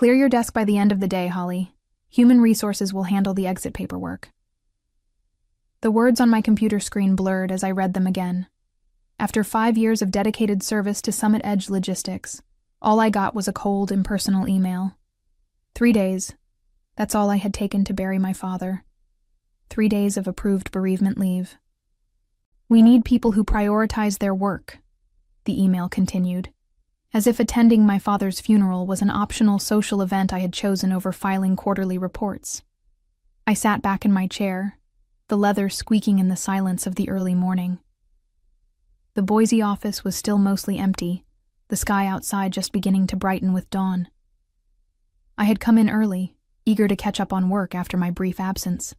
Clear your desk by the end of the day, Holly. Human Resources will handle the exit paperwork. The words on my computer screen blurred as I read them again. After 5 years of dedicated service to Summit Edge Logistics, all I got was a cold, impersonal email. 3 days. That's all I had taken to bury my father. 3 days of approved bereavement leave. We need people who prioritize their work, the email continued, as if attending my father's funeral was an optional social event I had chosen over filing quarterly reports. I sat back in my chair, the leather squeaking in the silence of the early morning. The Boise office was still mostly empty, the sky outside just beginning to brighten with dawn. I had come in early, eager to catch up on work after my brief absence.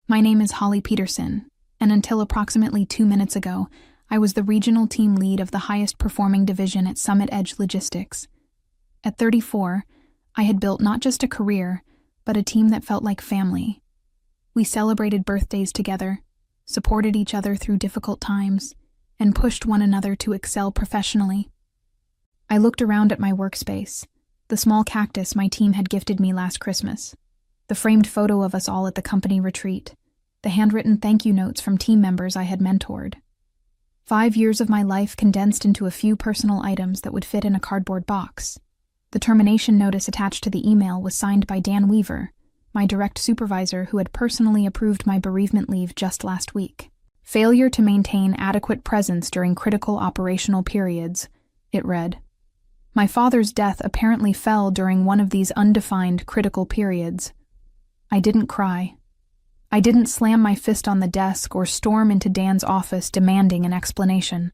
My name is Holly Peterson, and until approximately 2 minutes ago, I was the regional team lead of the highest performing division at Summit Edge Logistics. At 34, I had built not just a career, but a team that felt like family. We celebrated birthdays together, supported each other through difficult times, and pushed one another to excel professionally. I looked around at my workspace, the small cactus my team had gifted me last Christmas, the framed photo of us all at the company retreat, the handwritten thank you notes from team members I had mentored. 5 years of my life condensed into a few personal items that would fit in a cardboard box. The termination notice attached to the email was signed by Dan Weaver, my direct supervisor who had personally approved my bereavement leave just last week. Failure to maintain adequate presence during critical operational periods, it read. My father's death apparently fell during one of these undefined critical periods. I didn't cry. I didn't slam my fist on the desk or storm into Dan's office demanding an explanation.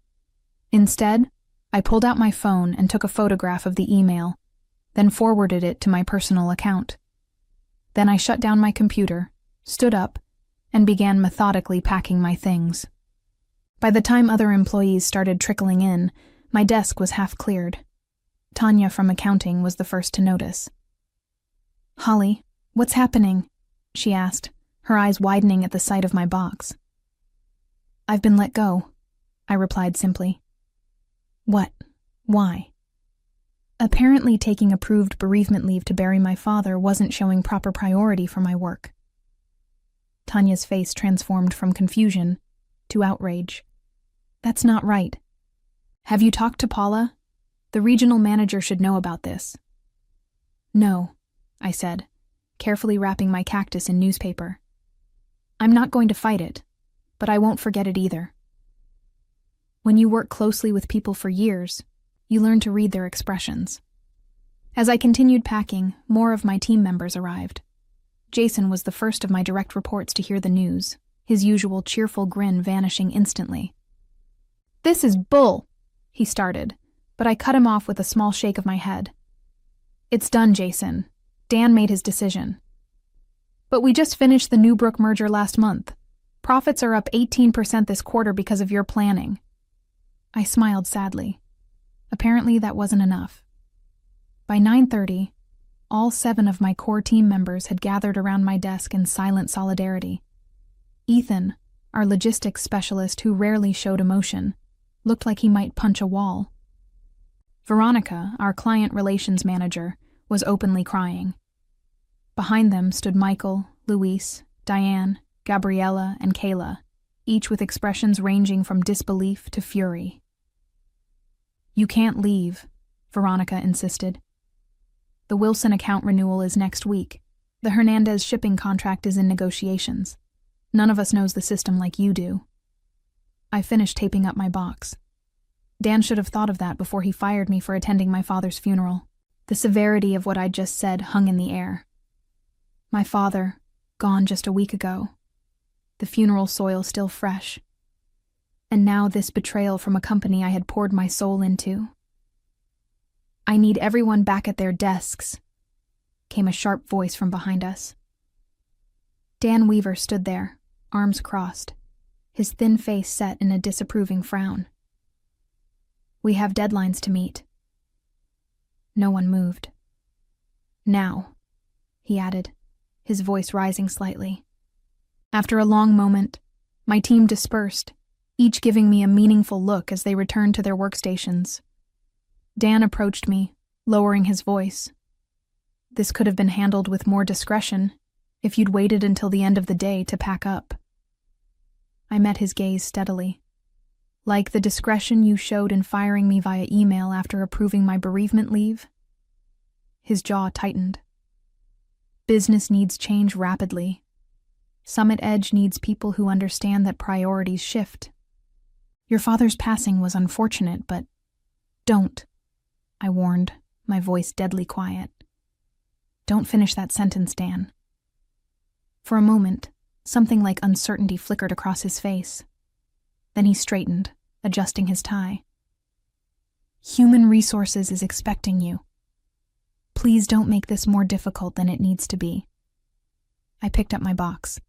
Instead, I pulled out my phone and took a photograph of the email, then forwarded it to my personal account. Then I shut down my computer, stood up, and began methodically packing my things. By the time other employees started trickling in, my desk was half cleared. Tanya from accounting was the first to notice. "Holly, what's happening?" she asked, her eyes widening at the sight of my box. "I've been let go," I replied simply. "What? Why?" Apparently taking approved bereavement leave to bury my father wasn't showing proper priority for my work. Tanya's face transformed from confusion to outrage. "That's not right. Have you talked to Paula? The regional manager should know about this." "No," I said, carefully wrapping my cactus in newspaper. "I'm not going to fight it, but I won't forget it either." When you work closely with people for years, you learn to read their expressions. As I continued packing, more of my team members arrived. Jason was the first of my direct reports to hear the news, his usual cheerful grin vanishing instantly. "This is bull," he started, but I cut him off with a small shake of my head. "It's done, Jason. Dan made his decision. But we just finished the Newbrook merger last month. Profits are up 18% this quarter because of your planning." I smiled sadly. Apparently that wasn't enough. By 9:30, all 7 of my core team members had gathered around my desk in silent solidarity. Ethan, our logistics specialist who rarely showed emotion, looked like he might punch a wall. Veronica, our client relations manager, was openly crying. Behind them stood Michael, Luis, Diane, Gabriella, and Kayla, each with expressions ranging from disbelief to fury. "You can't leave," Veronica insisted. "The Wilson account renewal is next week. The Hernandez shipping contract is in negotiations. None of us knows the system like you do." I finished taping up my box. Dan should have thought of that before he fired me for attending my father's funeral. The severity of what I'd just said hung in the air. My father, gone just a week ago. The funeral soil still fresh. And now this betrayal from a company I had poured my soul into. "I need everyone back at their desks," came a sharp voice from behind us. Dan Weaver stood there, arms crossed, his thin face set in a disapproving frown. "We have deadlines to meet." No one moved. "Now," he added, his voice rising slightly. After a long moment, my team dispersed, each giving me a meaningful look as they returned to their workstations. Dan approached me, lowering his voice. "This could have been handled with more discretion if you'd waited until the end of the day to pack up." I met his gaze steadily. "Like the discretion you showed in firing me via email after approving my bereavement leave?" His jaw tightened. "Business needs change rapidly. Summit Edge needs people who understand that priorities shift. Your father's passing was unfortunate, but don't," I warned, my voice deadly quiet. "Don't finish that sentence, Dan." For a moment, something like uncertainty flickered across his face. Then he straightened, adjusting his tie. "Human Resources is expecting you. Please don't make this more difficult than it needs to be." I picked up my box.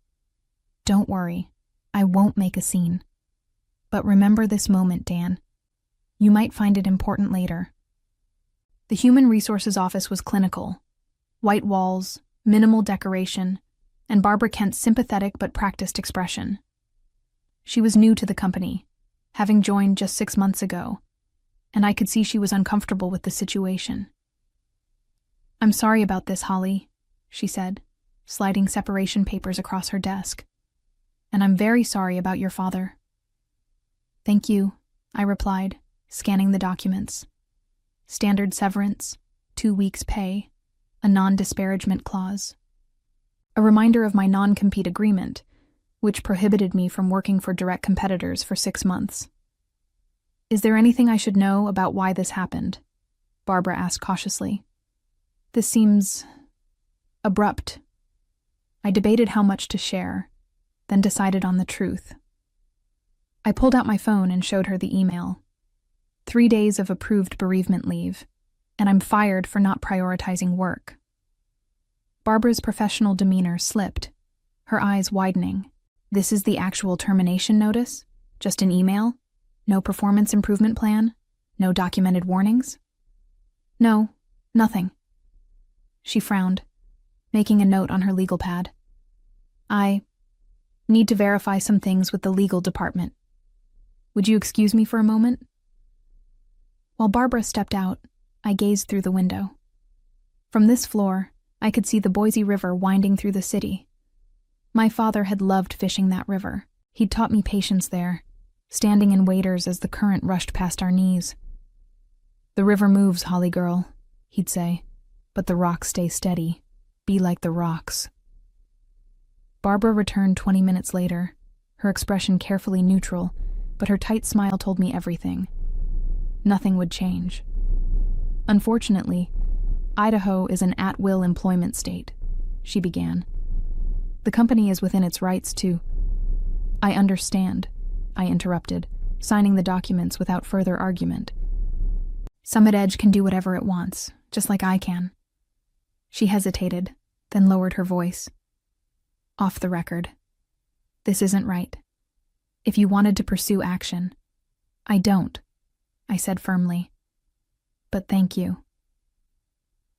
"Don't worry, I won't make a scene. But remember this moment, Dan. You might find it important later." The Human Resources office was clinical. White walls, minimal decoration, and Barbara Kent's sympathetic but practiced expression. She was new to the company, having joined just 6 months ago, and I could see she was uncomfortable with the situation. "I'm sorry about this, Holly," she said, sliding separation papers across her desk. "And I'm very sorry about your father." "Thank you," I replied, scanning the documents. Standard severance, 2 weeks' pay, a non-disparagement clause. A reminder of my non-compete agreement, which prohibited me from working for direct competitors for 6 months. "Is there anything I should know about why this happened?" Barbara asked cautiously. "This seems abrupt." I debated how much to share, then decided on the truth. I pulled out my phone and showed her the email. 3 days of approved bereavement leave, and I'm fired for not prioritizing work. Barbara's professional demeanor slipped, her eyes widening. "This is the actual termination notice? Just an email? No performance improvement plan? No documented warnings?" "No, nothing." She frowned, making a note on her legal pad. "I need to verify some things with the legal department. Would you excuse me for a moment?" While Barbara stepped out, I gazed through the window. From this floor, I could see the Boise River winding through the city. My father had loved fishing that river. He'd taught me patience there, standing in waders as the current rushed past our knees. "The river moves, Holly girl," he'd say, "but the rocks stay steady. Be like the rocks." Barbara returned 20 minutes later, her expression carefully neutral, but her tight smile told me everything. Nothing would change. "Unfortunately, Idaho is an at-will employment state," she began. "The company is within its rights to—" "I understand," I interrupted, signing the documents without further argument. "Summit Edge can do whatever it wants, just like I can." She hesitated, then lowered her voice. "Off the record. This isn't right. If you wanted to pursue action—" "I don't," I said firmly. "But thank you."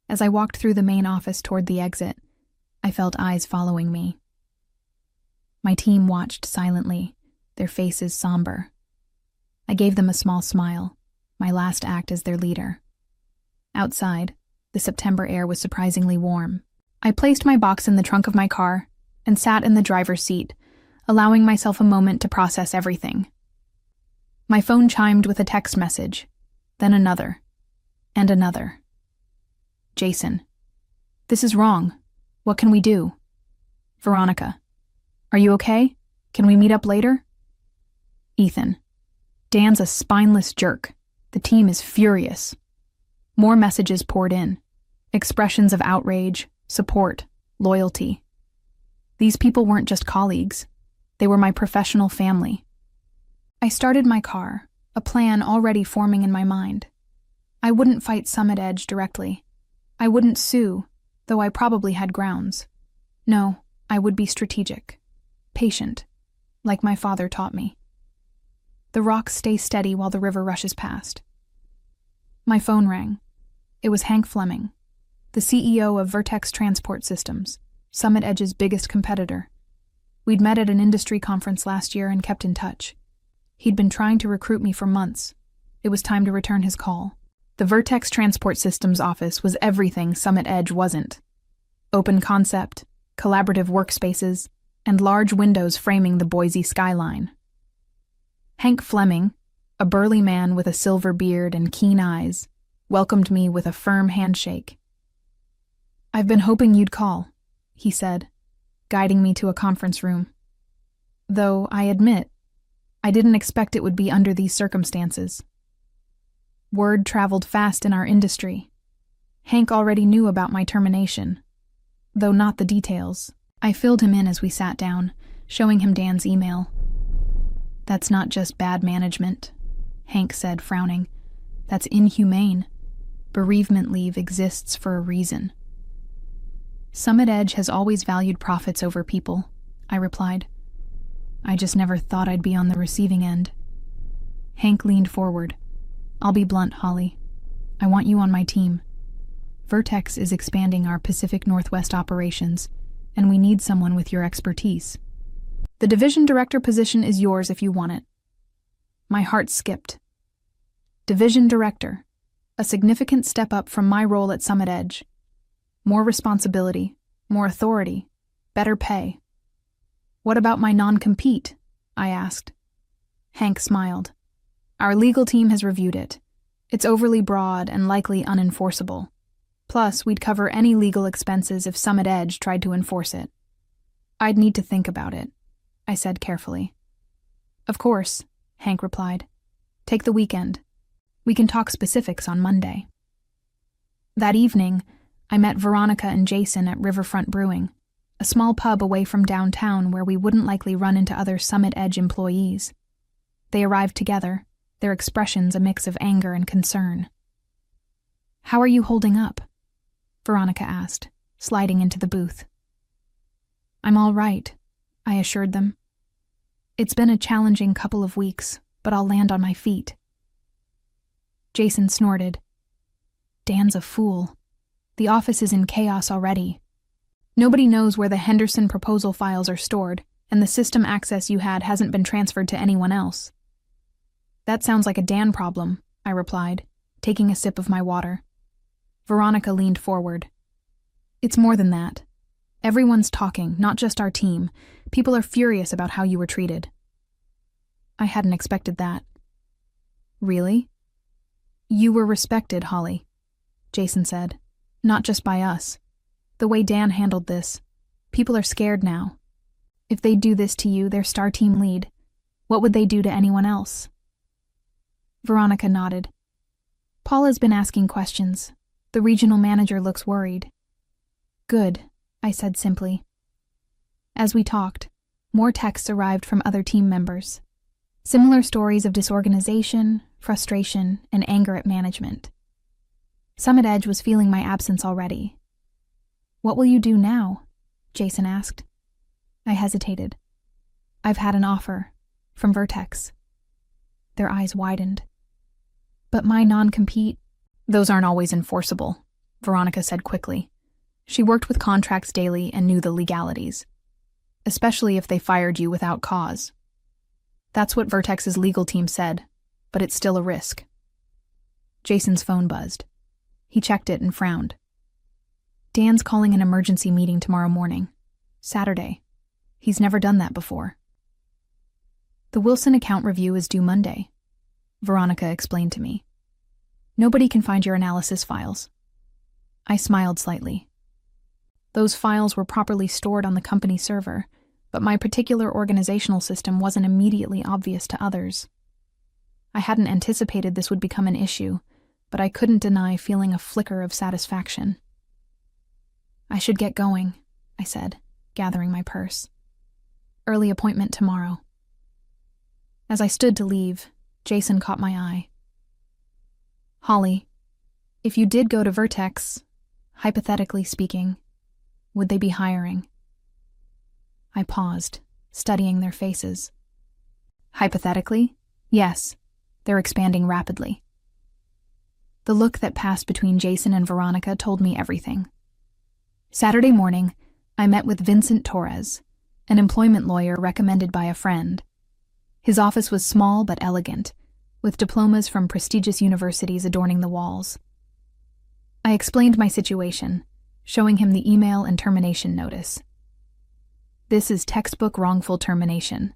As I walked through the main office toward the exit, I felt eyes following me. My team watched silently, their faces somber. I gave them a small smile, my last act as their leader. Outside, the September air was surprisingly warm. I placed my box in the trunk of my car and sat in the driver's seat, allowing myself a moment to process everything. My phone chimed with a text message, then another, and another. "Jason, this is wrong. What can we do?" "Veronica, are you okay? Can we meet up later?" "Ethan, Dan's a spineless jerk. The team is furious." More messages poured in, expressions of outrage, support, loyalty. These people weren't just colleagues. They were my professional family. I started my car, a plan already forming in my mind. I wouldn't fight Summit Edge directly. I wouldn't sue, though I probably had grounds. No, I would be strategic, patient, like my father taught me. The rocks stay steady while the river rushes past. My phone rang. It was Hank Fleming, the CEO of Vertex Transport Systems, Summit Edge's biggest competitor. We'd met at an industry conference last year and kept in touch. He'd been trying to recruit me for months. It was time to return his call. The Vertex Transport Systems office was everything Summit Edge wasn't. Open concept, collaborative workspaces, and large windows framing the Boise skyline. Hank Fleming, a burly man with a silver beard and keen eyes, welcomed me with a firm handshake. "I've been hoping you'd call," he said, guiding me to a conference room. Though, I admit, I didn't expect it would be under these circumstances. Word traveled fast in our industry. Hank already knew about my termination, though not the details. I filled him in as we sat down, showing him Dan's email. "That's not just bad management," Hank said, frowning. "That's inhumane. Bereavement leave exists for a reason." "Summit Edge has always valued profits over people," I replied. "I just never thought I'd be on the receiving end." Hank leaned forward. "I'll be blunt, Holly. I want you on my team. Vertex is expanding our Pacific Northwest operations, and we need someone with your expertise. The division director position is yours if you want it." My heart skipped. Division director, a significant step up from my role at Summit Edge. More responsibility, more authority, better pay. "What about my non-compete?" I asked. Hank smiled. "Our legal team has reviewed it. It's overly broad and likely unenforceable. Plus, we'd cover any legal expenses if Summit Edge tried to enforce it." "I'd need to think about it," I said carefully. "Of course," Hank replied. "Take the weekend. We can talk specifics on Monday." That evening, I met Veronica and Jason at Riverfront Brewing, a small pub away from downtown where we wouldn't likely run into other Summit Edge employees. They arrived together, their expressions a mix of anger and concern. "How are you holding up?" Veronica asked, sliding into the booth. "I'm all right," I assured them. "It's been a challenging couple of weeks, but I'll land on my feet." Jason snorted. "Dan's a fool. The office is in chaos already. Nobody knows where the Henderson proposal files are stored, and the system access you had hasn't been transferred to anyone else." "That sounds like a Dan problem," I replied, taking a sip of my water. Veronica leaned forward. "It's more than that. Everyone's talking, not just our team. People are furious about how you were treated." I hadn't expected that. "Really?" "You were respected, Holly," Jason said. "Not just by us. The way Dan handled this. People are scared now. If they do this to you, their star team lead, what would they do to anyone else?" Veronica nodded. "Paula's been asking questions. The regional manager looks worried." "Good," I said simply. As we talked, more texts arrived from other team members. Similar stories of disorganization, frustration, and anger at management. Summit Edge was feeling my absence already. "What will you do now?" Jason asked. I hesitated. "I've had an offer from Vertex." Their eyes widened. "But my non-compete—" "Those aren't always enforceable," Veronica said quickly. She worked with contracts daily and knew the legalities, especially if they fired you without cause. That's what Vertex's legal team said, but it's still a risk. Jason's phone buzzed. He checked it and frowned. "Dan's calling an emergency meeting tomorrow morning. Saturday. He's never done that before." "The Wilson account review is due Monday," Veronica explained to me. "Nobody can find your analysis files." I smiled slightly. Those files were properly stored on the company server, but my particular organizational system wasn't immediately obvious to others. I hadn't anticipated this would become an issue, but I couldn't deny feeling a flicker of satisfaction. "I should get going," I said, gathering my purse. "Early appointment tomorrow." As I stood to leave, Jason caught my eye. "Holly, if you did go to Vertex, hypothetically speaking, would they be hiring?" I paused, studying their faces. "Hypothetically, yes, they're expanding rapidly." The look that passed between Jason and Veronica told me everything. Saturday morning, I met with Vincent Torres, an employment lawyer recommended by a friend. His office was small but elegant, with diplomas from prestigious universities adorning the walls. I explained my situation, showing him the email and termination notice. "This is textbook wrongful termination,"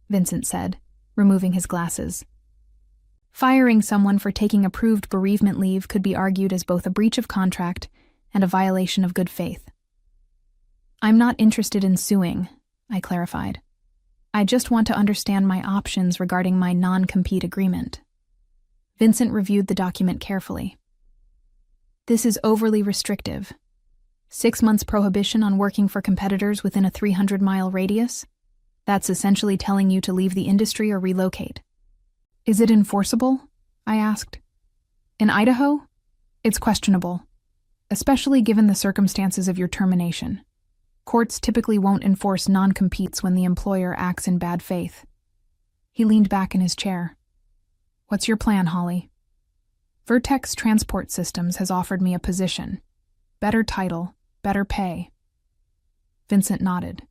Vincent said, removing his glasses. Firing someone for taking approved bereavement leave could be argued as both a breach of contract and a violation of good faith. "I'm not interested in suing," I clarified. "I just want to understand my options regarding my non-compete agreement." Vincent reviewed the document carefully. "This is overly restrictive. 6 months prohibition on working for competitors within a 300-mile radius? That's essentially telling you to leave the industry or relocate." "Is it enforceable?" I asked. "In Idaho? It's questionable, especially given the circumstances of your termination. Courts typically won't enforce non-competes when the employer acts in bad faith." He leaned back in his chair. "What's your plan, Holly?" "Vertex Transport Systems has offered me a position. Better title, better pay." Vincent nodded.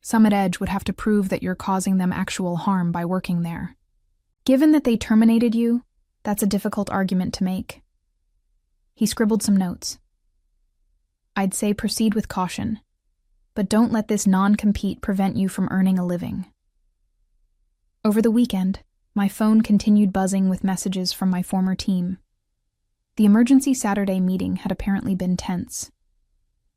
"Summit Edge would have to prove that you're causing them actual harm by working there. Given that they terminated you, that's a difficult argument to make." He scribbled some notes. "I'd say proceed with caution, but don't let this non-compete prevent you from earning a living." Over the weekend, my phone continued buzzing with messages from my former team. The emergency Saturday meeting had apparently been tense.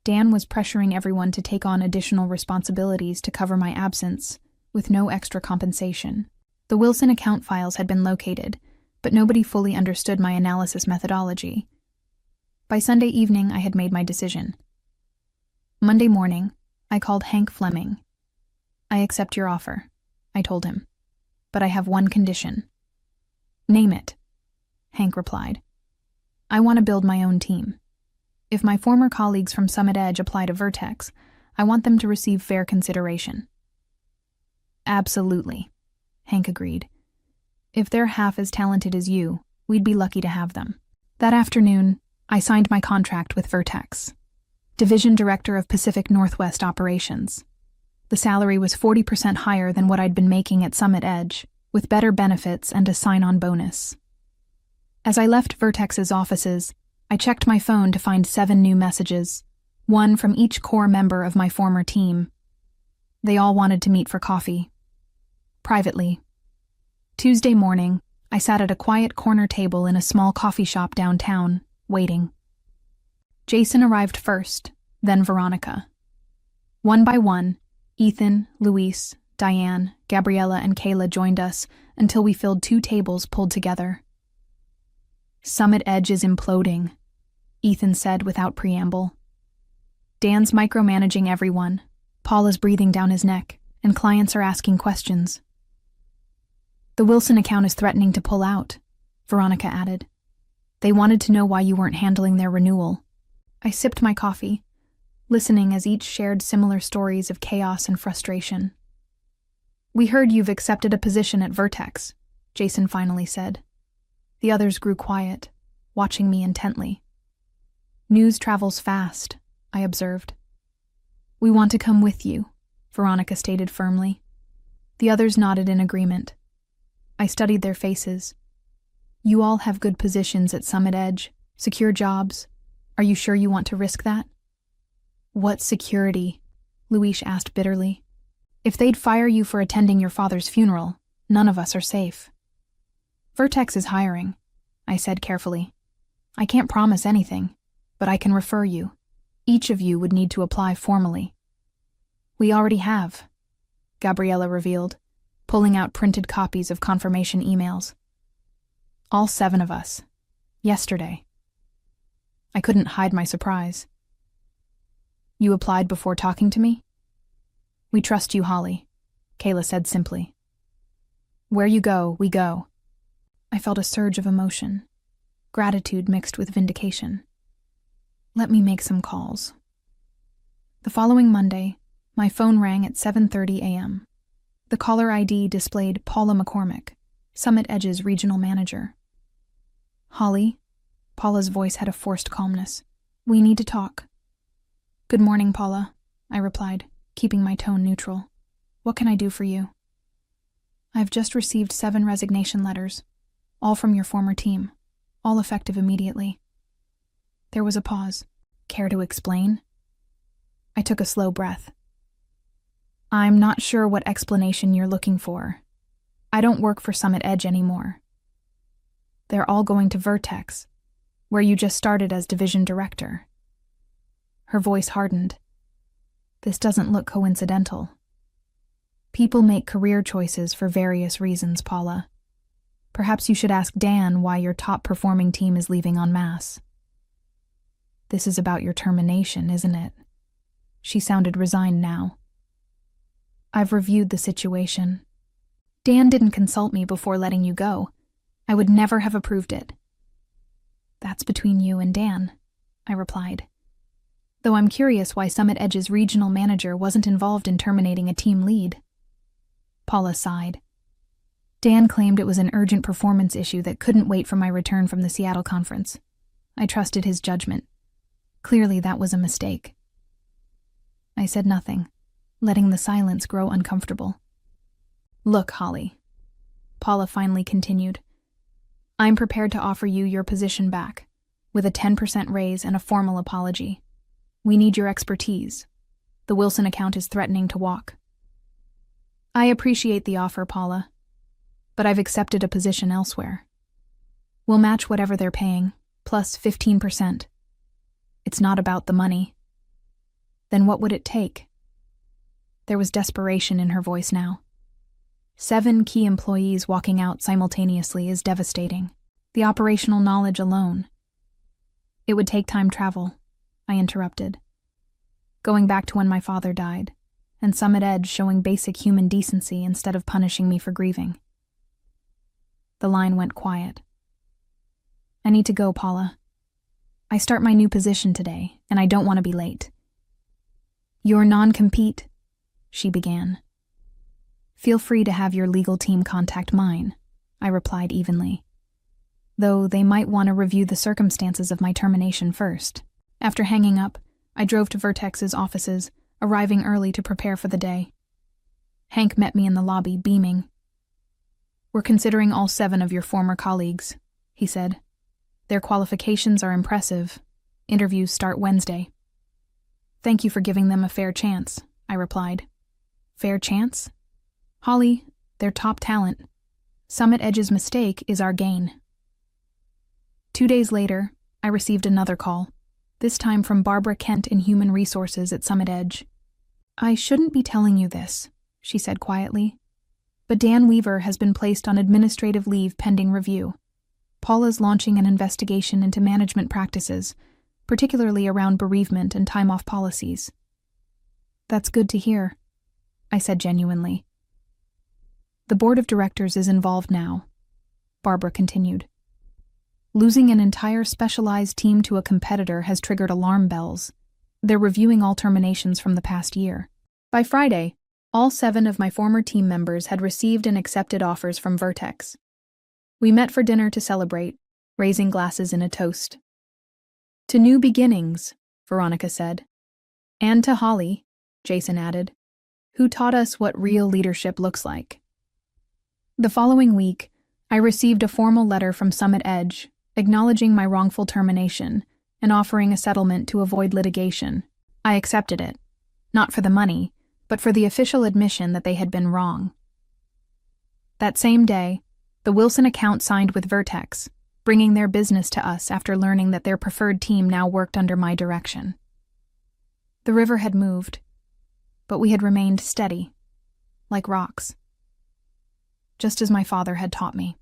Dan was pressuring everyone to take on additional responsibilities to cover my absence, with no extra compensation. The Wilson account files had been located, but nobody fully understood my analysis methodology. By Sunday evening, I had made my decision. Monday morning, I called Hank Fleming. "I accept your offer," I told him, "but I have one condition." "Name it," Hank replied. "I want to build my own team. If my former colleagues from Summit Edge apply to Vertex, I want them to receive fair consideration." "Absolutely," Hank agreed. "If they're half as talented as you, we'd be lucky to have them." That afternoon, I signed my contract with Vertex, Division Director of Pacific Northwest Operations. The salary was 40% higher than what I'd been making at Summit Edge, with better benefits and a sign-on bonus. As I left Vertex's offices, I checked my phone to find 7 new messages, one from each core member of my former team. They all wanted to meet for coffee. Privately. Tuesday morning, I sat at a quiet corner table in a small coffee shop downtown, waiting. Jason arrived first, then Veronica. One by one, Ethan, Luis, Diane, Gabriella, and Kayla joined us until we filled 2 tables pulled together. "Summit Edge is imploding," Ethan said without preamble. "Dan's micromanaging everyone, Paul is breathing down his neck, and clients are asking questions." "The Wilson account is threatening to pull out," Veronica added. "They wanted to know why you weren't handling their renewal." I sipped my coffee, listening as each shared similar stories of chaos and frustration. "We heard you've accepted a position at Vertex," Jason finally said. The others grew quiet, watching me intently. "News travels fast," I observed. "We want to come with you," Veronica stated firmly. The others nodded in agreement. I studied their faces. "You all have good positions at Summit Edge, secure jobs. Are you sure you want to risk that?" "What security?" Luis asked bitterly. "If they'd fire you for attending your father's funeral, none of us are safe." "Vertex is hiring," I said carefully. "I can't promise anything, but I can refer you. Each of you would need to apply formally." "We already have," Gabriella revealed, pulling out printed copies of confirmation emails. "All 7 of us. Yesterday." I couldn't hide my surprise. "You applied before talking to me?" "We trust you, Holly," Kayla said simply. "Where you go, we go." I felt a surge of emotion, gratitude mixed with vindication. Let me make some calls. The following Monday, my phone rang at 7:30 a.m. The caller ID displayed Paula McCormick, Summit Edge's regional manager. "Holly," Paula's voice had a forced calmness. "We need to talk." "Good morning, Paula," I replied, keeping my tone neutral. "What can I do for you?" "I've just received 7 resignation letters," all from your former team, all effective immediately. There was a pause. Care to explain? I took a slow breath. I'm not sure what explanation you're looking for. I don't work for Summit Edge anymore. They're all going to Vertex, where you just started as division director. Her voice hardened. This doesn't look coincidental. People make career choices for various reasons, Paula. Perhaps you should ask Dan why your top-performing team is leaving en masse. This is about your termination, isn't it? She sounded resigned now. I've reviewed the situation. Dan didn't consult me before letting you go. I would never have approved it. That's between you and Dan, I replied. Though I'm curious why Summit Edge's regional manager wasn't involved in terminating a team lead. Paula sighed. Dan claimed it was an urgent performance issue that couldn't wait for my return from the Seattle conference. I trusted his judgment. Clearly that was a mistake. I said nothing, letting the silence grow uncomfortable. Look, Holly, Paula finally continued. I'm prepared to offer you your position back, with a 10% raise and a formal apology. We need your expertise. The Wilson account is threatening to walk. I appreciate the offer, Paula, but I've accepted a position elsewhere. We'll match whatever they're paying, plus 15%. It's not about the money. Then what would it take? There was desperation in her voice now. 7 key employees walking out simultaneously is devastating. The operational knowledge alone. It would take time travel, I interrupted. Going back to when my father died, and Summit Edge showing basic human decency instead of punishing me for grieving. The line went quiet. I need to go, Paula. I start my new position today, and I don't want to be late. Your non-compete, she began. Feel free to have your legal team contact mine, I replied evenly. Though they might want to review the circumstances of my termination first. After hanging up, I drove to Vertex's offices, arriving early to prepare for the day. Hank met me in the lobby, beaming. We're considering all 7 of your former colleagues, he said. Their qualifications are impressive. Interviews start Wednesday. Thank you for giving them a fair chance, I replied. Fair chance? Holly, they're top talent. Summit Edge's mistake is our gain. 2 days later, I received another call, this time from Barbara Kent in Human Resources at Summit Edge. I shouldn't be telling you this, she said quietly, but Dan Weaver has been placed on administrative leave pending review. Paula's launching an investigation into management practices, particularly around bereavement and time-off policies. That's good to hear, I said genuinely. The board of directors is involved now, Barbara continued. Losing an entire specialized team to a competitor has triggered alarm bells. They're reviewing all terminations from the past year. By Friday, all 7 of my former team members had received and accepted offers from Vertex. We met for dinner to celebrate, raising glasses in a toast. To new beginnings, Veronica said. And to Holly, Jason added, who taught us what real leadership looks like. The following week, I received a formal letter from Summit Edge, acknowledging my wrongful termination and offering a settlement to avoid litigation. I accepted it, not for the money, but for the official admission that they had been wrong. That same day, the Wilson account signed with Vertex, bringing their business to us after learning that their preferred team now worked under my direction. The river had moved, but we had remained steady, like rocks, just as my father had taught me.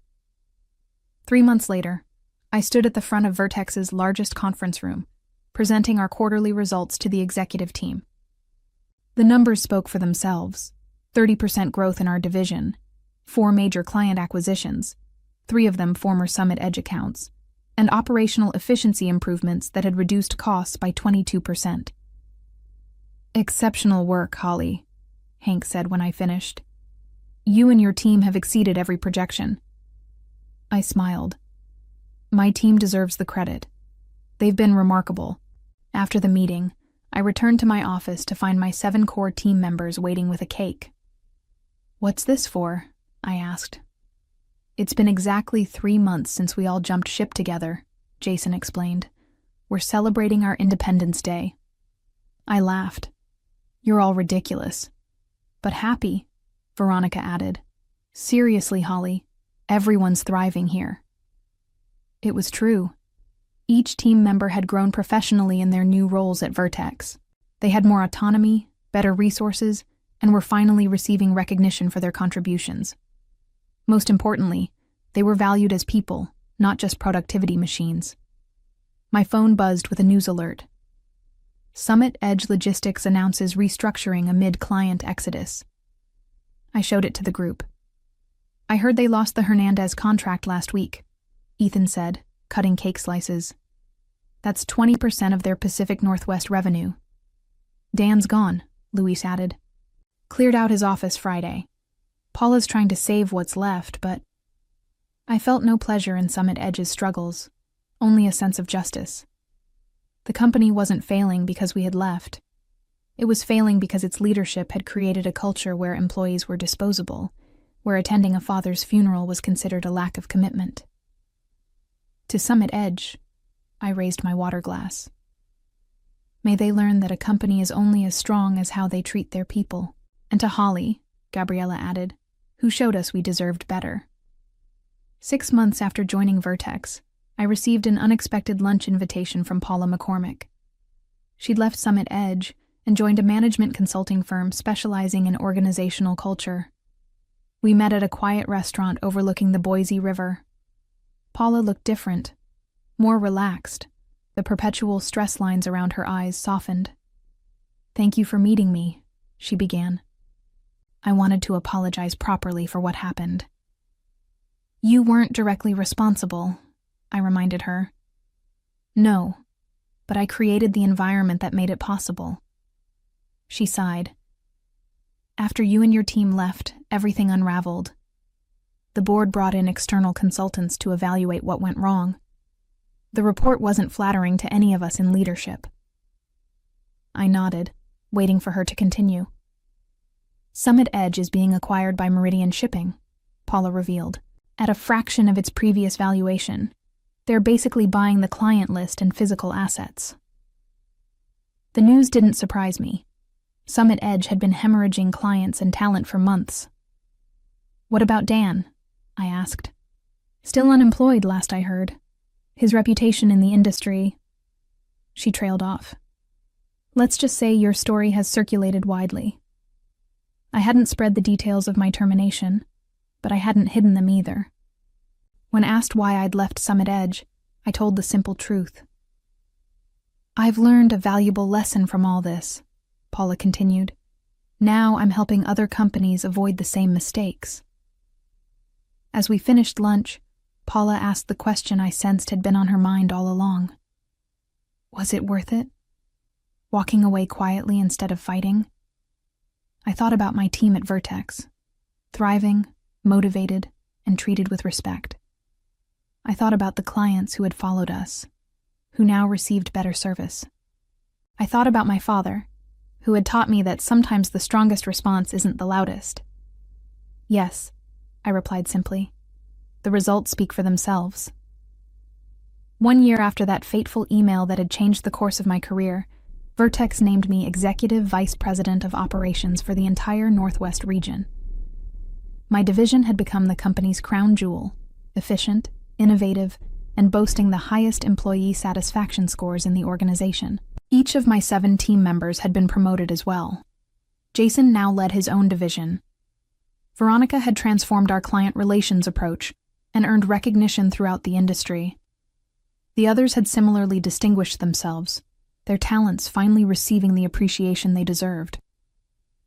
3 months later, I stood at the front of Vertex's largest conference room, presenting our quarterly results to the executive team. The numbers spoke for themselves: 30% growth in our division, 4 major client acquisitions, 3 of them former Summit Edge accounts, and operational efficiency improvements that had reduced costs by 22%. Exceptional work, Holly, Hank said when I finished. You and your team have exceeded every projection. I smiled. My team deserves the credit. They've been remarkable. After the meeting, I returned to my office to find my 7 core team members waiting with a cake. What's this for? I asked. It's been exactly 3 months since we all jumped ship together, Jason explained. We're celebrating our Independence Day. I laughed. You're all ridiculous. But happy, Veronica added. Seriously, Holly, everyone's thriving here. It was true. Each team member had grown professionally in their new roles at Vertex. They had more autonomy, better resources, and were finally receiving recognition for their contributions. Most importantly, they were valued as people, not just productivity machines. My phone buzzed with a news alert. Summit Edge Logistics announces restructuring amid client exodus. I showed it to the group. I heard they lost the Hernandez contract last week, Ethan said, cutting cake slices. That's 20% of their Pacific Northwest revenue. Dan's gone, Luis added. Cleared out his office Friday. Paula's trying to save what's left, but I felt no pleasure in Summit Edge's struggles, only a sense of justice. The company wasn't failing because we had left. It was failing because its leadership had created a culture where employees were disposable, where attending a father's funeral was considered a lack of commitment. To Summit Edge, I raised my water glass. May they learn that a company is only as strong as how they treat their people. And to Holly, Gabriella added, who showed us we deserved better. 6 months after joining Vertex, I received an unexpected lunch invitation from Paula McCormick. She'd left Summit Edge and joined a management consulting firm specializing in organizational culture. We met at a quiet restaurant overlooking the Boise River. Paula looked different, more relaxed. The perpetual stress lines around her eyes softened. Thank you for meeting me, she began. I wanted to apologize properly for what happened. You weren't directly responsible, I reminded her. No, but I created the environment that made it possible. She sighed. After you and your team left, everything unraveled. The board brought in external consultants to evaluate what went wrong. The report wasn't flattering to any of us in leadership. I nodded, waiting for her to continue. Summit Edge is being acquired by Meridian Shipping, Paula revealed, at a fraction of its previous valuation. They're basically buying the client list and physical assets. The news didn't surprise me. Summit Edge had been hemorrhaging clients and talent for months. What about Dan? I asked. Still unemployed, last I heard. His reputation in the industry. She trailed off. Let's just say your story has circulated widely. I hadn't spread the details of my termination, but I hadn't hidden them either. When asked why I'd left Summit Edge, I told the simple truth. I've learned a valuable lesson from all this, Paula continued. Now I'm helping other companies avoid the same mistakes. As we finished lunch, Paula asked the question I sensed had been on her mind all along. Was it worth it? Walking away quietly instead of fighting? I thought about my team at Vertex, thriving, motivated, and treated with respect. I thought about the clients who had followed us, who now received better service. I thought about my father, who had taught me that sometimes the strongest response isn't the loudest. Yes, I replied simply. The results speak for themselves. 1 year after that fateful email that had changed the course of my career, Vertex named me Executive Vice President of Operations for the entire Northwest region. My division had become the company's crown jewel, efficient, innovative, and boasting the highest employee satisfaction scores in the organization. Each of my 7 team members had been promoted as well. Jason now led his own division. Veronica had transformed our client relations approach and earned recognition throughout the industry. The others had similarly distinguished themselves, their talents finally receiving the appreciation they deserved.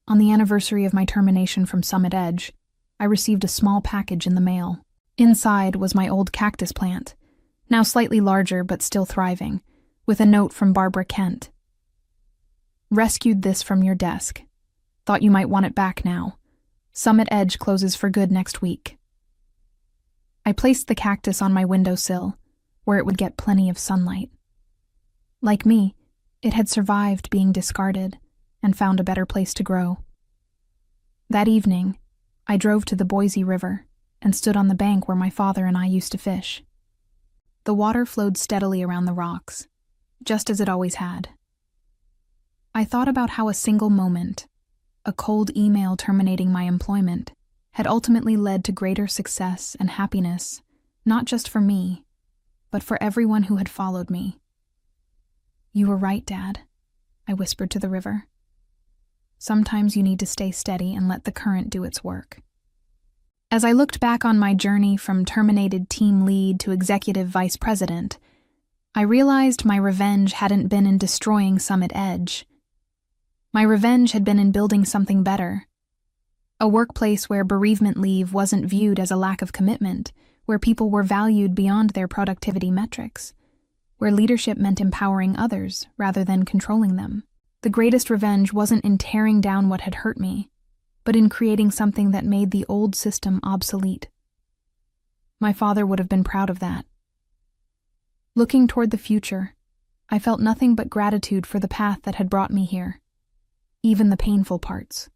On the anniversary of my termination from Summit Edge, I received a small package in the mail. Inside was my old cactus plant, now slightly larger but still thriving, with a note from Barbara Kent. Rescued this from your desk. Thought you might want it back now. Summit Edge closes for good next week. I placed the cactus on my windowsill, where it would get plenty of sunlight. Like me, it had survived being discarded and found a better place to grow. That evening, I drove to the Boise River, and stood on the bank where my father and I used to fish. The water flowed steadily around the rocks, just as it always had. I thought about how a single moment, a cold email terminating my employment, had ultimately led to greater success and happiness, not just for me, but for everyone who had followed me. "You were right, Dad," I whispered to the river. "Sometimes you need to stay steady and let the current do its work." As I looked back on my journey from terminated team lead to executive vice president, I realized my revenge hadn't been in destroying Summit Edge. My revenge had been in building something better. A workplace where bereavement leave wasn't viewed as a lack of commitment, where people were valued beyond their productivity metrics, where leadership meant empowering others rather than controlling them. The greatest revenge wasn't in tearing down what had hurt me, but in creating something that made the old system obsolete. My father would have been proud of that. Looking toward the future, I felt nothing but gratitude for the path that had brought me here, even the painful parts.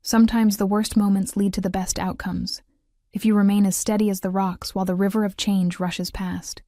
Sometimes the worst moments lead to the best outcomes, if you remain as steady as the rocks while the river of change rushes past.